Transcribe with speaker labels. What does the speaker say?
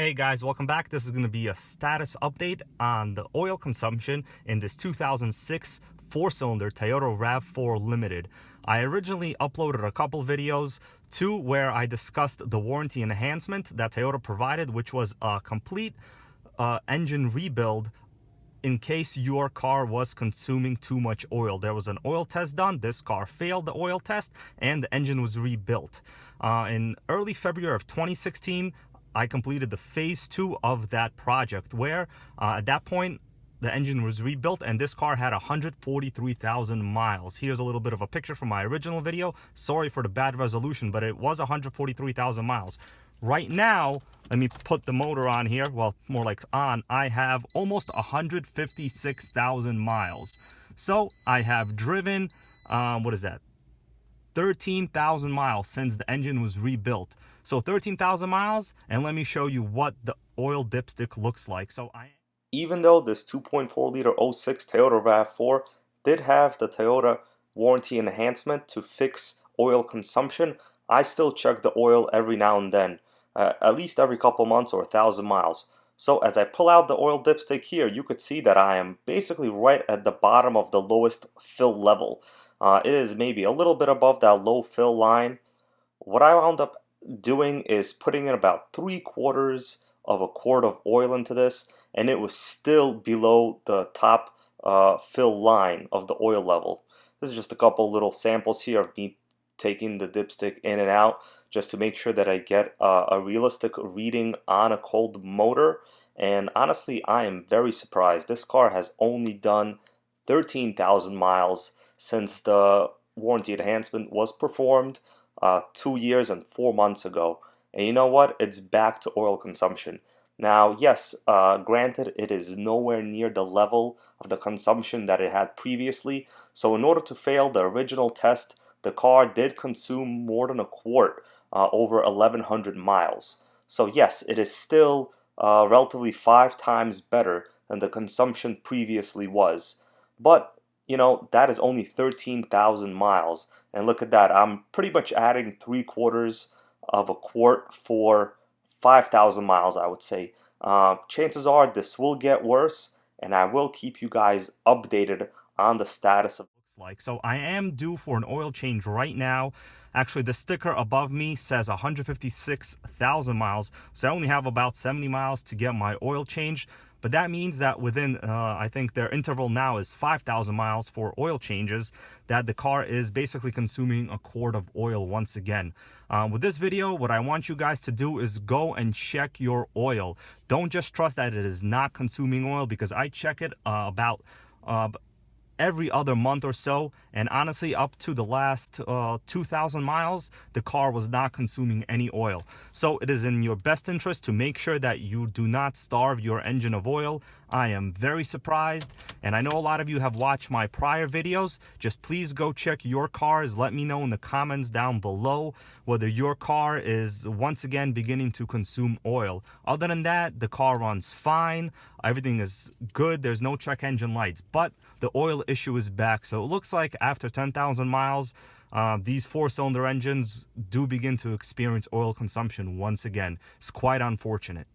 Speaker 1: Hey guys, welcome back. This is going to be a status update on the oil consumption in this 2006 four-cylinder Toyota RAV4 Limited. I originally uploaded a couple videos, two where I discussed the warranty enhancement that Toyota provided, which was a complete engine rebuild in case your car was consuming too much oil. There was an oil test done. This car failed the oil test and the engine was rebuilt. In early February of 2016, I completed the phase 2 of that project where at that point the engine was rebuilt and this car had 143,000 miles. Here's a little bit of a picture from my original video. Sorry for the bad resolution, but it was 143,000 miles. Right now, let me put the motor on here. Well, more like on. I have almost 156,000 miles. So I have driven, what is that? 13,000 miles since the engine was rebuilt. So 13,000 miles, and let me show you what the oil dipstick looks like. Even though this 2.4 liter 06 Toyota RAV4 did have the Toyota warranty enhancement to fix oil consumption, I still check the oil every now and then, at least every couple months or 1,000 miles. So as I pull out the oil dipstick here, you could see that I am basically right at the bottom of the lowest fill level. It is maybe a little bit above that low fill line. What I wound up doing is putting in about 3/4 of a quart of oil into this, and it was still below the top fill line of the oil level. This is just a couple little samples here of me taking the dipstick in and out just to make sure that I get a realistic reading on a cold motor. And honestly, I am very surprised. This car has only done 13,000 miles since the warranty enhancement was performed 2 years and 4 months ago. And you know what? It's back to oil consumption. Now, yes, granted, it is nowhere near the level of the consumption that it had previously. So in order to fail the original test, the car did consume more than a quart over 1,100 miles. So yes, it is still relatively 5 times better than the consumption previously was. But you know, that is only 13,000 miles. And look at that, I'm pretty much adding 3/4 of a quart for 5,000 miles, I would say. Chances are this will get worse, and I will keep you guys updated on the status of it looks like. So I am due for an oil change right now. Actually, the sticker above me says 156,000 miles, so I only have about 70 miles to get my oil changed. But that means that within, I think their interval now is 5,000 miles for oil changes, that the car is basically consuming a quart of oil once again. With this video, what I want you guys to do is go and check your oil. Don't just trust that it is not consuming oil, because I check it about every other month or so, and honestly up to the last 2,000 miles the car was not consuming any oil. So it is in your best interest to make sure that you do not starve your engine of oil. I am very surprised, and I know a lot of you have watched my prior videos. Just please go check your cars. Let me know in the comments down below whether your car is once again beginning to consume oil. Other than that, the car runs fine, everything is good, there's no check engine lights, but the oil issue is back. So it looks like after 10,000 miles, these four-cylinder engines do begin to experience oil consumption once again. It's quite unfortunate.